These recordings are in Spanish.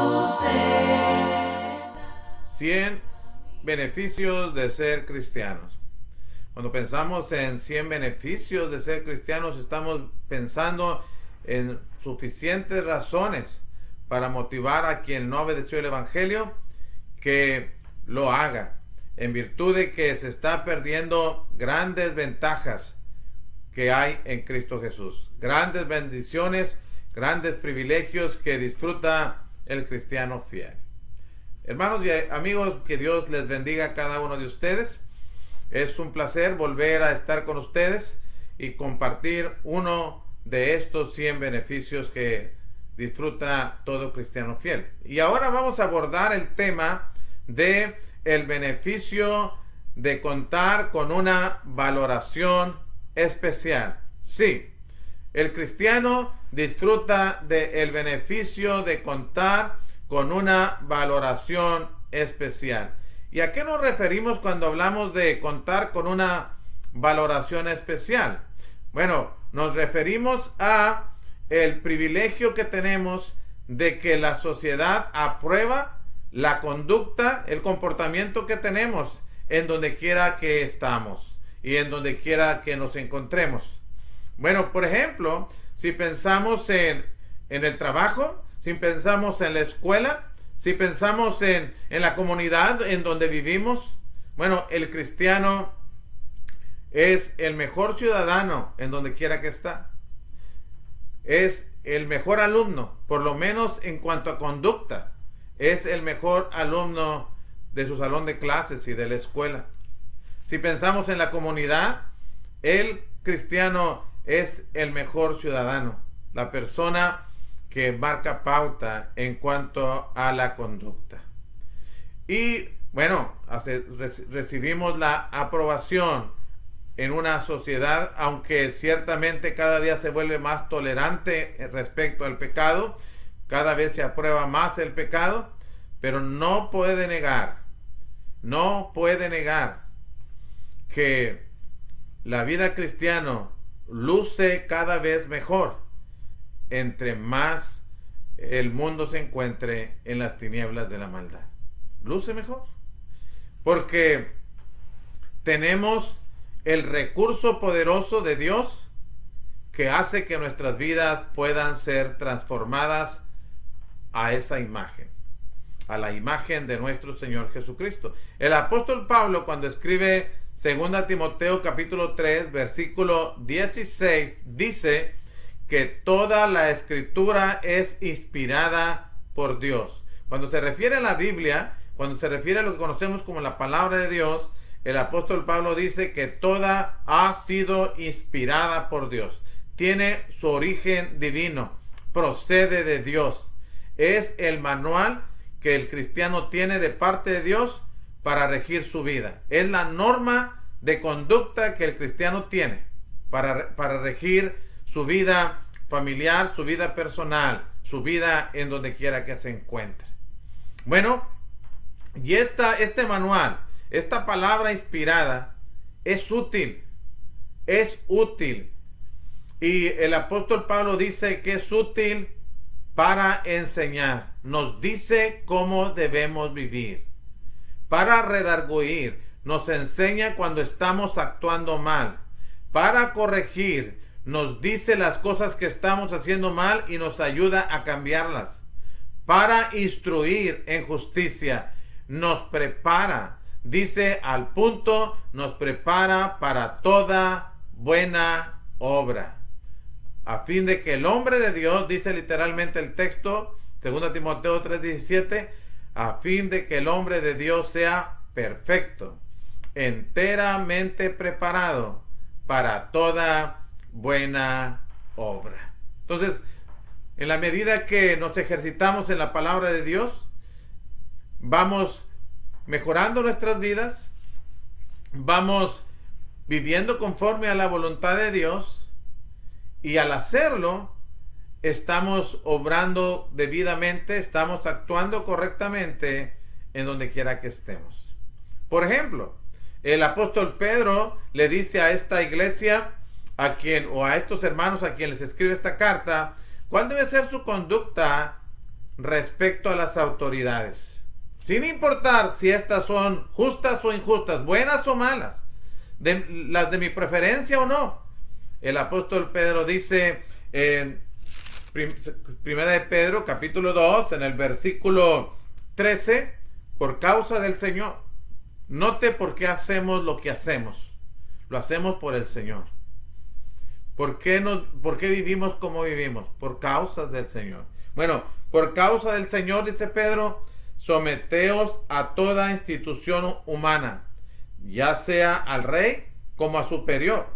tu ser. 100 beneficios de ser cristianos. Cuando pensamos en 100 beneficios de ser cristianos, estamos pensando en suficientes razones para motivar a quien no obedeció el Evangelio que lo haga, en virtud de que se está perdiendo grandes ventajas que hay en Cristo Jesús, grandes bendiciones, grandes privilegios que disfruta el cristiano fiel. Hermanos y amigos, que Dios les bendiga a cada uno de ustedes. Es un placer volver a estar con ustedes y compartir uno de estos 100 beneficios que disfruta todo cristiano fiel. Y ahora vamos a abordar el tema de el beneficio de contar con una valoración especial. Sí, el cristiano disfruta del beneficio de contar con una valoración especial. ¿Y a qué nos referimos cuando hablamos de contar con una valoración especial? Bueno, nos referimos a el privilegio que tenemos de que la sociedad aprueba la conducta, el comportamiento que tenemos en donde quiera que estamos y en donde quiera que nos encontremos. Bueno, por ejemplo, si pensamos en el trabajo, si pensamos en la escuela, si pensamos en la comunidad en donde vivimos, bueno, el cristiano es el mejor ciudadano en donde quiera que está. Es el mejor alumno, por lo menos en cuanto a conducta. Es el mejor alumno de su salón de clases y de la escuela. Si pensamos en la comunidad, el cristiano es el mejor ciudadano, la persona que marca pauta en cuanto a la conducta. Y bueno, recibimos la aprobación en una sociedad, aunque ciertamente cada día se vuelve más tolerante respecto al pecado, cada vez se aprueba más el pecado, pero no puede negar que la vida cristiana luce cada vez mejor entre más el mundo se encuentre en las tinieblas de la maldad. Luce mejor porque tenemos el recurso poderoso de Dios que hace que nuestras vidas puedan ser transformadas a esa imagen, a la imagen de nuestro Señor Jesucristo. El apóstol Pablo, cuando escribe 2 Timoteo capítulo 3 versículo 16, dice que toda la escritura es inspirada por Dios. Cuando se refiere a la Biblia, cuando se refiere a lo que conocemos como la palabra de Dios, el apóstol Pablo dice que toda ha sido inspirada por Dios. Tiene su origen divino, procede de Dios. Es el manual que el cristiano tiene de parte de Dios para regir su vida. Es la norma de conducta que el cristiano tiene para regir su vida familiar, su vida personal, su vida en donde quiera que se encuentre. Bueno, y este manual, esta palabra inspirada es útil. Y el apóstol Pablo dice que es útil para enseñar. Nos dice cómo debemos vivir. Para redarguir, nos enseña cuando estamos actuando mal. Para corregir, nos dice las cosas que estamos haciendo mal y nos ayuda a cambiarlas. Para instruir en justicia, nos prepara. Dice al punto, nos prepara para toda buena obra. A fin de que el hombre de Dios, dice literalmente el texto, 2 Timoteo 3:17, a fin de que el hombre de Dios sea perfecto, enteramente preparado para toda buena obra. Entonces, en la medida que nos ejercitamos en la palabra de Dios, vamos mejorando nuestras vidas, vamos viviendo conforme a la voluntad de Dios, y al hacerlo estamos obrando debidamente, estamos actuando correctamente en donde quiera que estemos. Por ejemplo, el apóstol Pedro le dice a esta iglesia, a estos hermanos a quien les escribe esta carta, cuál debe ser su conducta respecto a las autoridades, sin importar si estas son justas o injustas, buenas o malas, las de mi preferencia o no. El apóstol Pedro dice en Primera de Pedro, capítulo 2, en el versículo 13, por causa del Señor. Note por qué hacemos lo que hacemos. Lo hacemos por el Señor. ¿Por qué vivimos como vivimos? Por causa del Señor. Bueno, por causa del Señor, dice Pedro, someteos a toda institución humana, ya sea al rey como a superior,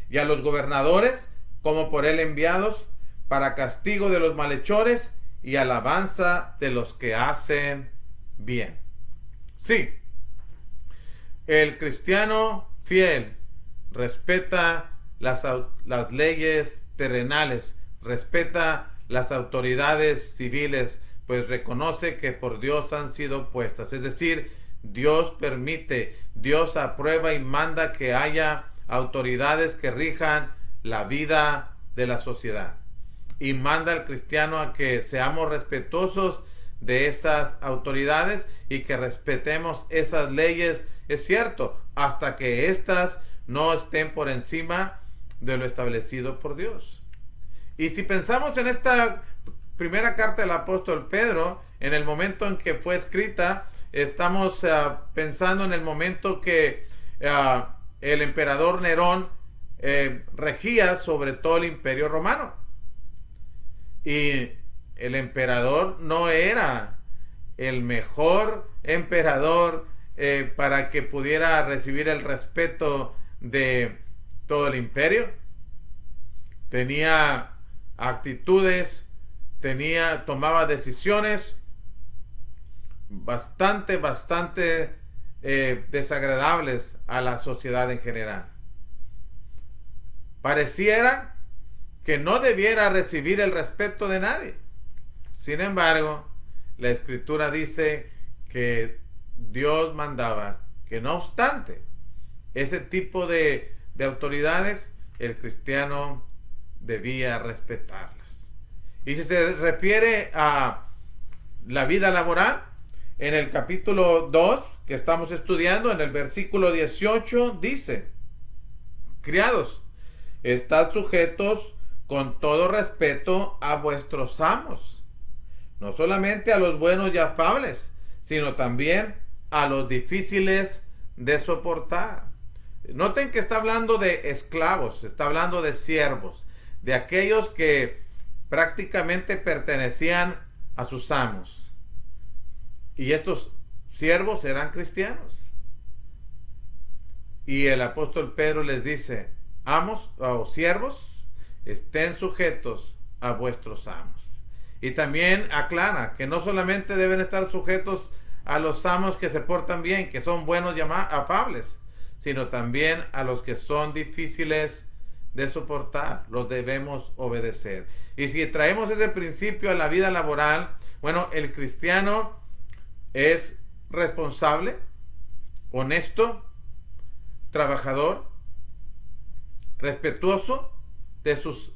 y a los gobernadores como por él enviados, para castigo de los malhechores y alabanza de los que hacen bien. Sí, el cristiano fiel respeta las leyes terrenales, respeta las autoridades civiles, pues reconoce que por Dios han sido puestas. Es decir, Dios permite, Dios aprueba y manda que haya autoridades que rijan la vida de la sociedad. Y manda al cristiano a que seamos respetuosos de esas autoridades y que respetemos esas leyes, es cierto, hasta que éstas no estén por encima de lo establecido por Dios. Y si pensamos en esta primera carta del apóstol Pedro, en el momento en que fue escrita, estamos pensando en el momento que el emperador Nerón regía sobre todo el imperio romano. Y el emperador no era el mejor emperador para que pudiera recibir el respeto de todo el imperio. Tenía actitudes, tomaba decisiones bastante desagradables a la sociedad en general. Pareciera que no debiera recibir el respeto de nadie. Sin embargo, la Escritura dice que Dios mandaba que no obstante ese tipo de autoridades, el cristiano debía respetarlas. Y si se refiere a la vida laboral, en el capítulo 2 que estamos estudiando, en el versículo 18, dice: criados, estad sujetos con todo respeto a vuestros amos, no solamente a los buenos y afables, sino también a los difíciles de soportar. Noten que está hablando de esclavos, está hablando de siervos, de aquellos que prácticamente pertenecían a sus amos. Y estos siervos eran cristianos. Y el apóstol Pedro les dice: amos o siervos, estén sujetos a vuestros amos. Y también aclara que no solamente deben estar sujetos a los amos que se portan bien, que son buenos y afables, sino también a los que son difíciles de soportar. Los debemos obedecer. Y si traemos ese principio a la vida laboral, bueno, el cristiano es responsable, honesto, trabajador, respetuoso de sus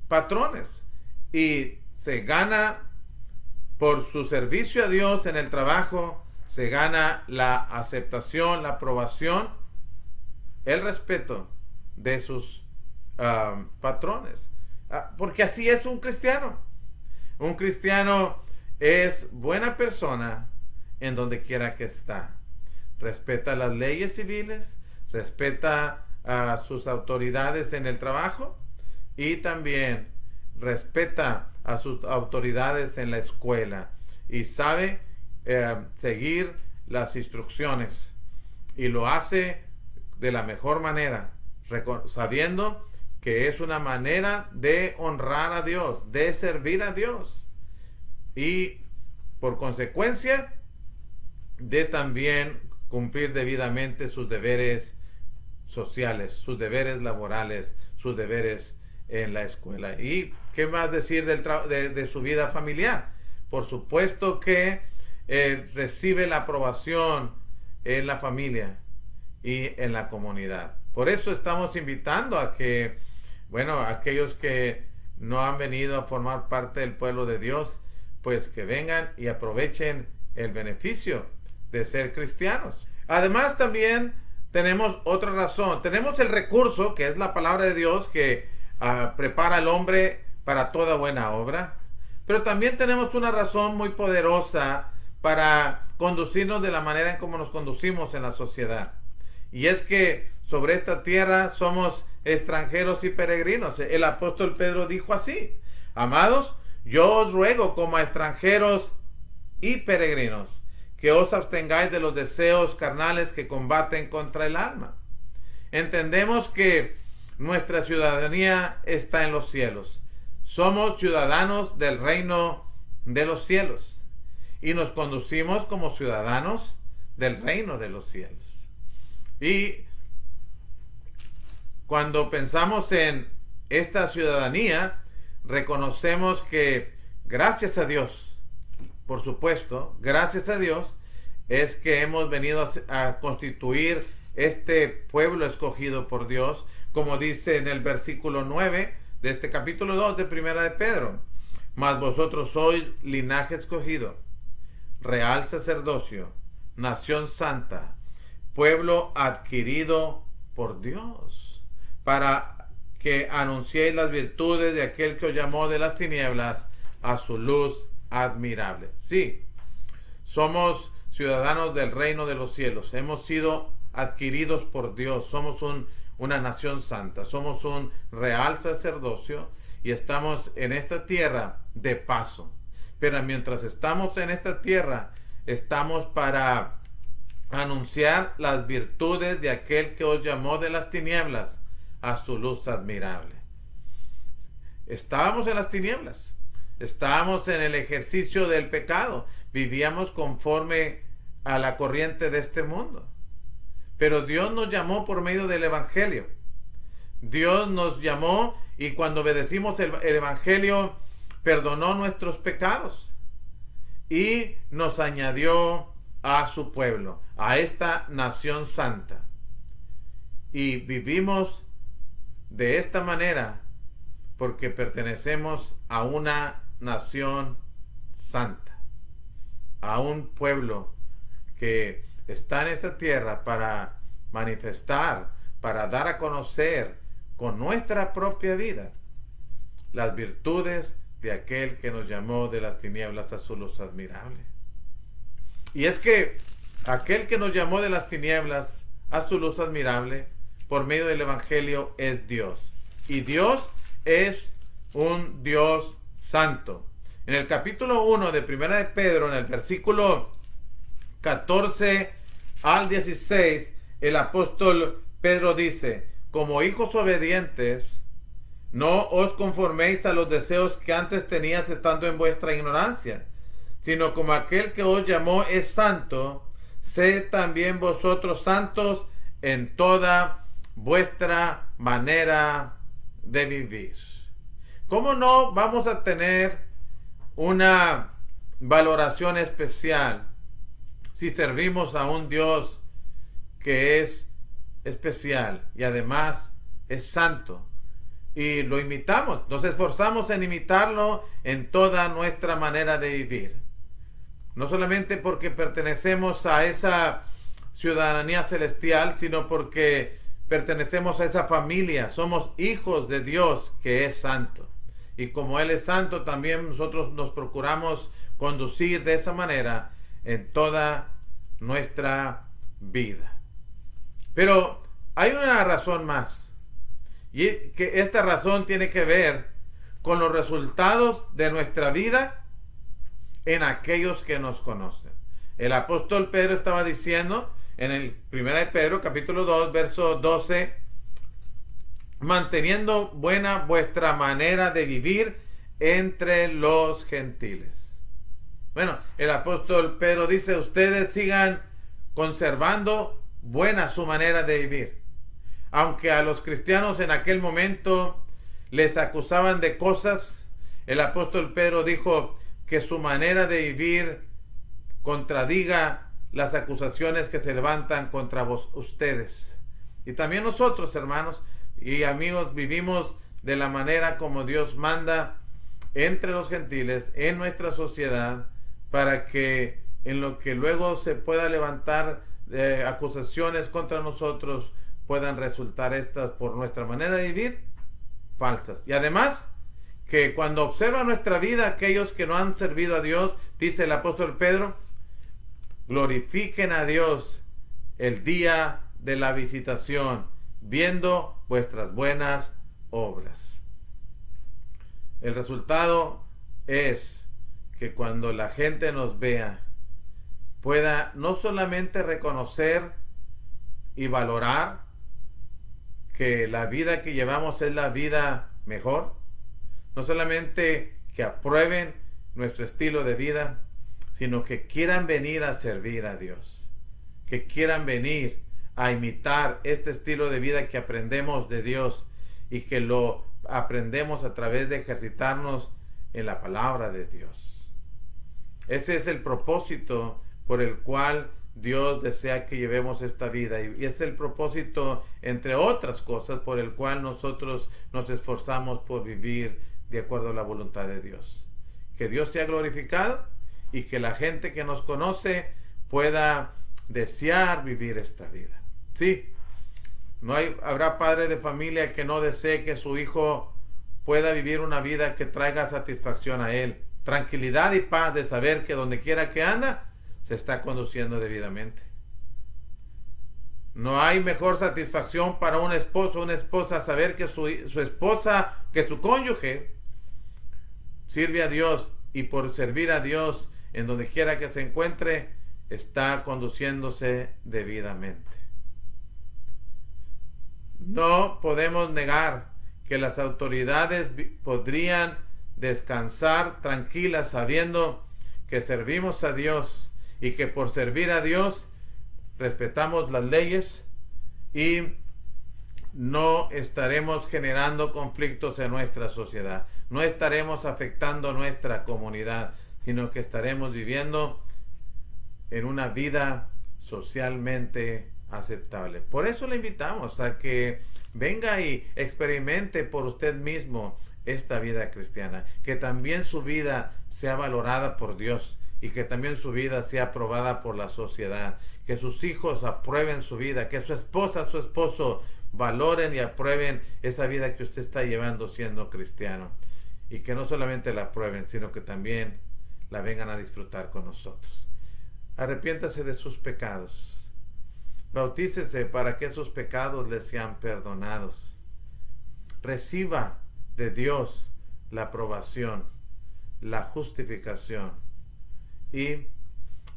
patrones, y se gana por su servicio a Dios en el trabajo, se gana la aceptación, la aprobación, el respeto de sus patrones, porque así es un cristiano. Un cristiano es buena persona en donde quiera que está, respeta las leyes civiles, respeta a sus autoridades en el trabajo, y también respeta a sus autoridades en la escuela, y sabe seguir las instrucciones, y lo hace de la mejor manera, sabiendo que es una manera de honrar a Dios, de servir a Dios, y por consecuencia de también cumplir debidamente sus deberes sociales, sus deberes laborales, sus deberes en la escuela. ¿Y qué más decir de su vida familiar? Por supuesto que recibe la aprobación en la familia y en la comunidad. Por eso estamos invitando a que, bueno, aquellos que no han venido a formar parte del pueblo de Dios, pues que vengan y aprovechen el beneficio de ser cristianos. Además, también tenemos otra razón. Tenemos el recurso, que es la palabra de Dios, que prepara al hombre para toda buena obra. Pero también tenemos una razón muy poderosa para conducirnos de la manera en como nos conducimos en la sociedad. Y es que sobre esta tierra somos extranjeros y peregrinos. El apóstol Pedro dijo así: amados, yo os ruego como a extranjeros y peregrinos, que os abstengáis de los deseos carnales que combaten contra el alma. Entendemos que nuestra ciudadanía está en los cielos. Somos ciudadanos del reino de los cielos y nos conducimos como ciudadanos del reino de los cielos. Y cuando pensamos en esta ciudadanía, reconocemos que gracias a Dios, por supuesto, gracias a Dios, es que hemos venido a constituir este pueblo escogido por Dios, como dice en el versículo 9 de este capítulo 2 de Primera de Pedro. Mas vosotros sois linaje escogido, real sacerdocio, nación santa, pueblo adquirido por Dios, para que anunciéis las virtudes de aquel que os llamó de las tinieblas a su luz admirable. Sí, somos ciudadanos del reino de los cielos, hemos sido adquiridos por Dios, somos una nación santa, somos un real sacerdocio y estamos en esta tierra de paso. Pero mientras estamos en esta tierra, estamos para anunciar las virtudes de aquel que os llamó de las tinieblas a su luz admirable. Estábamos en las tinieblas, estábamos en el ejercicio del pecado, vivíamos conforme a la corriente de este mundo. Pero Dios nos llamó por medio del Evangelio. Dios nos llamó y cuando obedecimos el Evangelio, perdonó nuestros pecados y nos añadió a su pueblo, a esta nación santa. Y vivimos de esta manera porque pertenecemos a una nación santa, a un pueblo que está en esta tierra para manifestar, para dar a conocer con nuestra propia vida las virtudes de aquel que nos llamó de las tinieblas a su luz admirable. Y es que aquel que nos llamó de las tinieblas a su luz admirable por medio del Evangelio es Dios. Y Dios es un Dios santo. En el capítulo 1 de Primera de Pedro, en el versículo 14 al 16, el apóstol Pedro dice: como hijos obedientes, no os conforméis a los deseos que antes tenías estando en vuestra ignorancia, sino como aquel que os llamó es santo, sed también vosotros santos en toda vuestra manera de vivir. ¿Cómo no vamos a tener una valoración especial si servimos a un Dios que es especial y además es santo? Y lo imitamos, nos esforzamos en imitarlo en toda nuestra manera de vivir. No solamente porque pertenecemos a esa ciudadanía celestial, sino porque pertenecemos a esa familia, somos hijos de Dios que es santo. Y como Él es santo, también nosotros nos procuramos conducir de esa manera en toda nuestra vida. Pero hay una razón más. Y que esta razón tiene que ver con los resultados de nuestra vida en aquellos que nos conocen. El apóstol Pedro estaba diciendo en el 1 de Pedro capítulo 2 verso 12: manteniendo buena vuestra manera de vivir entre los gentiles. Bueno, el apóstol Pedro dice: ustedes sigan conservando buena su manera de vivir. Aunque a los cristianos en aquel momento les acusaban de cosas, el apóstol Pedro dijo que su manera de vivir contradiga las acusaciones que se levantan contra ustedes. Y también nosotros, hermanos y amigos, vivimos de la manera como Dios manda entre los gentiles, en nuestra sociedad, para que en lo que luego se pueda levantar acusaciones contra nosotros, puedan resultar estas por nuestra manera de vivir falsas. Y además, que cuando observan nuestra vida, aquellos que no han servido a Dios, dice el apóstol Pedro, glorifiquen a Dios el día de la visitación, viendo vuestras buenas obras. El resultado es que cuando la gente nos vea, pueda no solamente reconocer y valorar que la vida que llevamos es la vida mejor, no solamente que aprueben nuestro estilo de vida, sino que quieran venir a servir a Dios, que quieran venir a imitar este estilo de vida que aprendemos de Dios y que lo aprendemos a través de ejercitarnos en la palabra de Dios. Ese es el propósito por el cual Dios desea que llevemos esta vida, y es el propósito, entre otras cosas, por el cual nosotros nos esforzamos por vivir de acuerdo a la voluntad de Dios. Que Dios sea glorificado y que la gente que nos conoce pueda desear vivir esta vida. Sí, habrá padre de familia que no desee que su hijo pueda vivir una vida que traiga satisfacción a él, tranquilidad y paz de saber que donde quiera que anda, se está conduciendo debidamente. No hay mejor satisfacción para un esposo o una esposa saber que su esposa, que su cónyuge, sirve a Dios, y por servir a Dios en donde quiera que se encuentre, está conduciéndose debidamente. No podemos negar que las autoridades podrían descansar tranquilas sabiendo que servimos a Dios y que por servir a Dios respetamos las leyes y no estaremos generando conflictos en nuestra sociedad, no estaremos afectando nuestra comunidad, sino que estaremos viviendo en una vida socialmente aceptable. Por eso le invitamos a que venga y experimente por usted mismo esta vida cristiana, que también su vida sea valorada por Dios y que también su vida sea aprobada por la sociedad, que sus hijos aprueben su vida, que su esposa, su esposo valoren y aprueben esa vida que usted está llevando siendo cristiano, y que no solamente la aprueben, sino que también la vengan a disfrutar con nosotros. Arrepiéntase de sus pecados, bautícese para que esos pecados les sean perdonados, reciba de Dios la aprobación, la justificación, y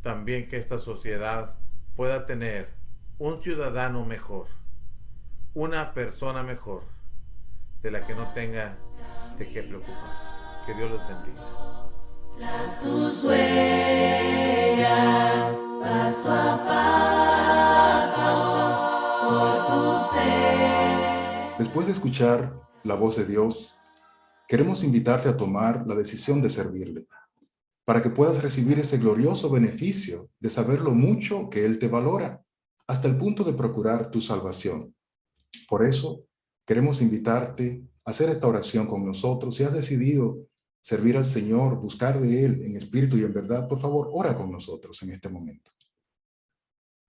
también que esta sociedad pueda tener un ciudadano mejor, una persona mejor, de la que no tenga de qué preocuparse. Que Dios los bendiga. Tras tus huellas, paso a paso, por tu ser. Después de escuchar la voz de Dios, queremos invitarte a tomar la decisión de servirle, para que puedas recibir ese glorioso beneficio de saber lo mucho que Él te valora, hasta el punto de procurar tu salvación. Por eso, queremos invitarte a hacer esta oración con nosotros. Si has decidido servir al Señor, buscar de Él en espíritu y en verdad, por favor, ora con nosotros en este momento.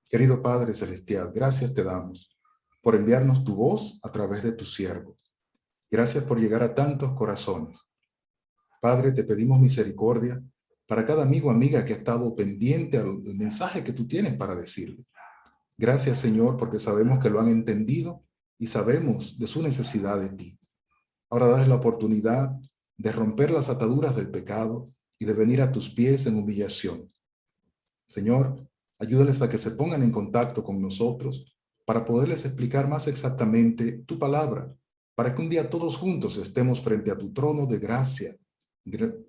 Querido Padre Celestial, gracias te damos por enviarnos tu voz a través de tu siervo. Gracias por llegar a tantos corazones. Padre, te pedimos misericordia para cada amigo o amiga que ha estado pendiente al mensaje que tú tienes para decirle. Gracias, Señor, porque sabemos que lo han entendido y sabemos de su necesidad de ti. Ahora dales la oportunidad de romper las ataduras del pecado y de venir a tus pies en humillación. Señor, ayúdales a que se pongan en contacto con nosotros para poderles explicar más exactamente tu palabra, para que un día todos juntos estemos frente a tu trono de gracia,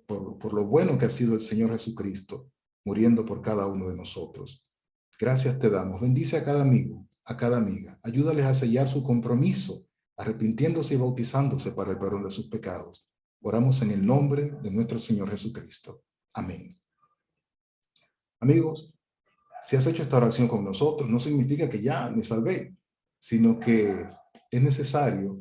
por lo bueno que ha sido el Señor Jesucristo, muriendo por cada uno de nosotros. Gracias te damos. Bendice a cada amigo, a cada amiga. Ayúdales a sellar su compromiso, arrepintiéndose y bautizándose para el perdón de sus pecados. Oramos en el nombre de nuestro Señor Jesucristo. Amén. Amigos, si has hecho esta oración con nosotros, no significa que ya me salvé, sino que es necesario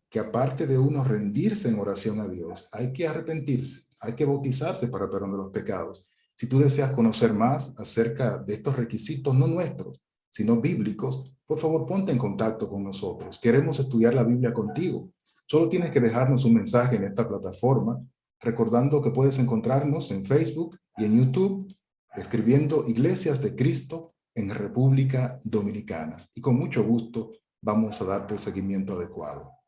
que aparte de uno rendirse en oración a Dios, hay que arrepentirse, hay que bautizarse para perdón de los pecados. Si tú deseas conocer más acerca de estos requisitos, no nuestros, sino bíblicos, por favor ponte en contacto con nosotros. Queremos estudiar la Biblia contigo. Solo tienes que dejarnos un mensaje en esta plataforma, recordando que puedes encontrarnos en Facebook y en YouTube, escribiendo Iglesias de Cristo en República Dominicana. Y con mucho gusto vamos a darte el seguimiento adecuado.